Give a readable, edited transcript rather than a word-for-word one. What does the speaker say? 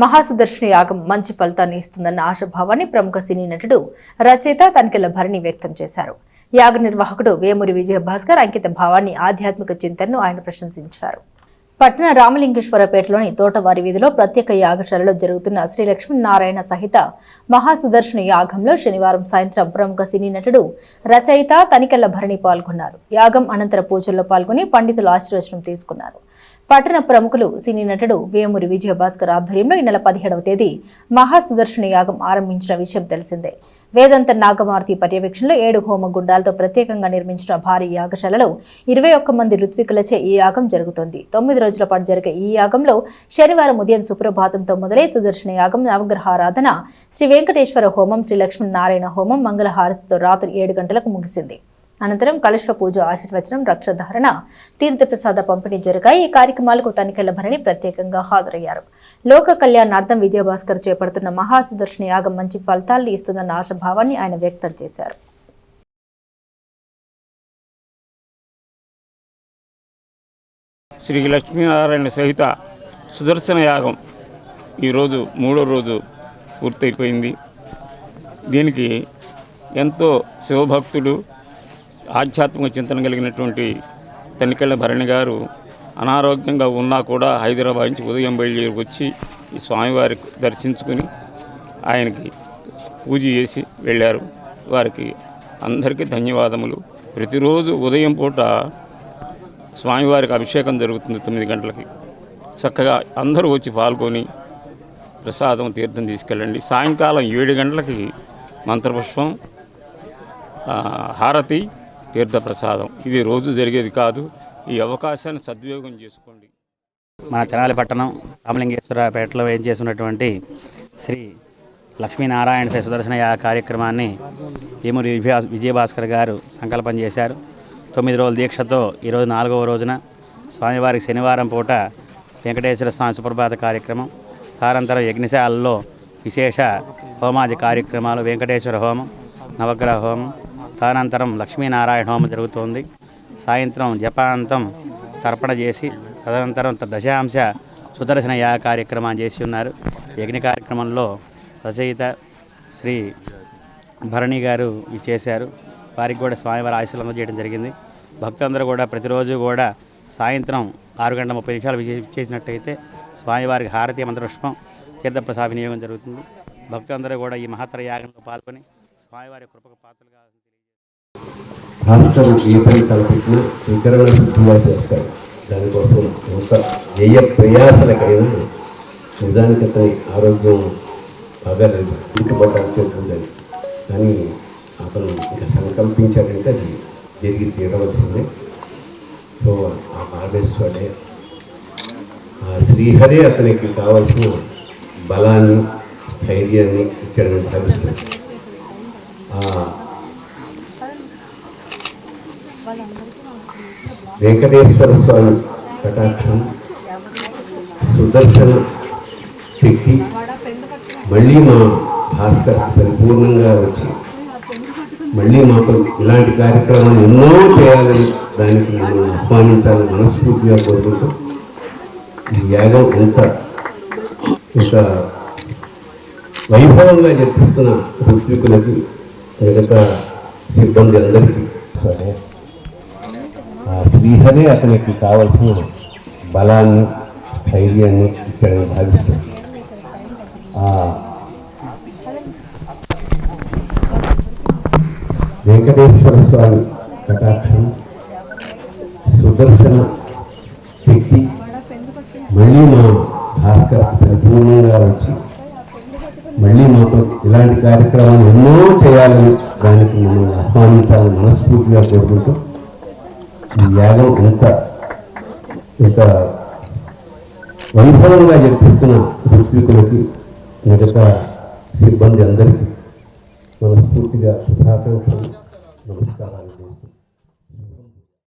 మహాసుదర్శన యాగం మంచి ఫలితాన్ని ఇస్తుందన్న ఆశాభావాన్ని ప్రముఖ సినీ నటుడు రచయిత తనికెళ్ల భరణి వ్యక్తం చేశారు. యాగ నిర్వాహకుడు వేమూరి విజయభాస్కర్ అంకిత భావాన్ని, ఆధ్యాత్మిక చింతనను ఆయన ప్రశంసించారు. పట్టణ రామలింగేశ్వరపేటలోని తోటవారి వీధిలో ప్రత్యేక యాగశాలలో జరుగుతున్న శ్రీ లక్ష్మీనారాయణ సహిత మహాసుదర్శన యాగంలో శనివారం సాయంత్రం ప్రముఖ సినీ నటుడు రచయిత తనికెళ్ల భరణి పాల్గొన్నారు. యాగం అనంతర పూజల్లో పాల్గొని పండితులు ఆశీర్వచనం తీసుకున్నారు. పట్టణ ప్రముఖులు సినీ నటుడు వేమూరి విజయభాస్కర్ ఆధ్వర్యంలో ఈ నెల 17వ తేదీ మహాసుదర్శన యాగం ఆరంభించిన విషయం తెలిసిందే. వేదాంత నాగమార్తి పర్యవేక్షణలో 7 హోమ గుండాలతో ప్రత్యేకంగా నిర్మించిన భారీ యాగశాలలో 21 మంది ఋత్వికులచే ఈ యాగం జరుగుతోంది. 9 రోజుల పాటు జరిగే ఈ యాగంలో శనివారం ఉదయం సుప్రభాతంతో మొదలై సుదర్శన యాగం, నవగ్రహారాధన, శ్రీ వెంకటేశ్వర హోమం, శ్రీ లక్ష్మీనారాయణ హోమం, మంగళహారతితో రాత్రి 7 గంటలకు ముగిసింది. అనంతరం కలశ పూజ, ఆశీర్వచనం, రక్షధారణ, తీర్థప్రసాద పంపిణీ జరిగాయి. ఈ కార్యక్రమాలకు తనికెళ్ల భరణి ప్రత్యేకంగా హాజరయ్యారు. లోక కళ్యాణార్థం విజయభాస్కర్ చేపడుతున్న మహాసుదర్శన యాగం మంచి ఫలితాలను ఇస్తుందన్న ఆశాభావాన్ని ఆయన వ్యక్తం చేశారు. శ్రీ లక్ష్మీనారాయణ సహిత సుదర్శన యాగం ఈరోజు 3వ రోజు పూర్తయిపోయింది. దీనికి ఎంతో శివభక్తుడు, ఆధ్యాత్మిక చింతన కలిగినటువంటి తనికెళ్ల భరణి గారు అనారోగ్యంగా ఉన్నా కూడా హైదరాబాద్ నుంచి ఉదయం బయలుదేరి వచ్చి ఈ స్వామివారి దర్శించుకుని ఆయనకి పూజ చేసి వెళ్ళారు. వారికి అందరికీ ధన్యవాదములు. ప్రతిరోజు ఉదయం పూట స్వామివారికి అభిషేకం జరుగుతుంది 9 గంటలకి. చక్కగా అందరూ వచ్చి పాల్గొని ప్రసాదం, తీర్థం తీసుకెళ్ళండి. సాయంకాలం 7 గంటలకి మంత్రపుష్పం, హారతి, తీర్థప్రసాదం. ఇది రోజు జరిగేది కాదు. ఈ అవకాశాన్ని సద్వినియోగం చేసుకోండి. మన తెనాలి పట్టణం రామలింగేశ్వరపేటలో ఏం చేస్తున్నటువంటి శ్రీ లక్ష్మీనారాయణ సుదర్శన కార్యక్రమాన్ని వేమూరి విజయభాస్కర్ గారు సంకల్పం చేశారు. 9 రోజుల దీక్షతో ఈరోజు 4వ రోజున స్వామివారికి శనివారం పూట వెంకటేశ్వర స్వామి సుప్రభాత కార్యక్రమం, సారంతరం యజ్ఞశాలలో విశేష హోమాది కార్యక్రమాలు, వెంకటేశ్వర హోమం, నవగ్రహ హోమం, తదనంతరం లక్ష్మీనారాయణ హోమం జరుగుతోంది. సాయంత్రం జపాంతం తర్పణ చేసి తదనంతరం దశాంశ సుదర్శన యాగ కార్యక్రమాన్ని చేసి ఉన్నారు. యజ్ఞ కార్యక్రమంలో రచయిత శ్రీ భరణి గారు చేశారు. వారికి కూడా స్వామివారి ఆశీస్సులు అందజేయడం జరిగింది. భక్తులందరూ కూడా ప్రతిరోజు కూడా సాయంత్రం 6:30 చేసినట్టయితే స్వామివారికి హారతి, మంత్రపుష్పం, తీర్థప్రసాద వినియోగం జరుగుతుంది. భక్తులందరూ కూడా ఈ మహత్తర యాగంలో పాల్గొని స్వామివారి కృపకు పాత్రలుగా భాస్కర్ ఏ పని తలపెట్టినా వికరణ శుద్ధిగా చేస్తాడు. దానికోసం ఎంత వ్యయ ప్రయాసలకైనా నిజానికి అతని ఆరోగ్యం బాగా ఇంటిపట్టాల్సి ఉంటుందని, కానీ అతను ఇంకా సంకల్పించాడంటే అది జరిగి తీరవలసిందే. సో ఆ పరమేశ్వరుడే, ఆ శ్రీహరే అతనికి కావలసిన బలాన్ని, ధైర్యాన్ని ఇచ్చాడని భావిస్తున్నాడు. వెంకటేశ్వర స్వామి కటాక్షం, సుదర్శన శక్తి మళ్ళీ మా భాస్కర్ పరిపూర్ణంగా వచ్చి మళ్ళీ మాకు ఇలాంటి కార్యక్రమాలు ఎన్నో చేయాలని, దానికి మనం ఆహ్వానించాలని మనస్ఫూర్తిగా కోరుకుంటూ ఈ యాగం ఎంత వైభవంగా జరిపిస్తున్న ఋత్వికులకి, మిగతా సిబ్బంది అందరికీ శ్రీహరే అతనికి కావలసిన బలాన్ని, ధైర్యాన్ని ఇచ్చాడని భావిస్తాడు. వెంకటేశ్వర స్వామి కటాక్షం, సుదర్శన శక్తి మళ్ళీ మా భాస్కర్ పరిపూర్ణంగా వచ్చి మళ్ళీ మాకు ఇలాంటి కార్యక్రమాలు ఎన్నో చేయాలని, దానికి మనం ఆహ్వానించాలని మనస్ఫూర్తిగా కోరుకుంటూ ఈ యాగం ఎంత వైభవంగా జరిపిస్తున్న ఋత్వికులకి, మిగతా సిబ్బంది అందరికీ మనస్ఫూర్తిగా శుభాకాంక్షలు, నమస్కారాలు.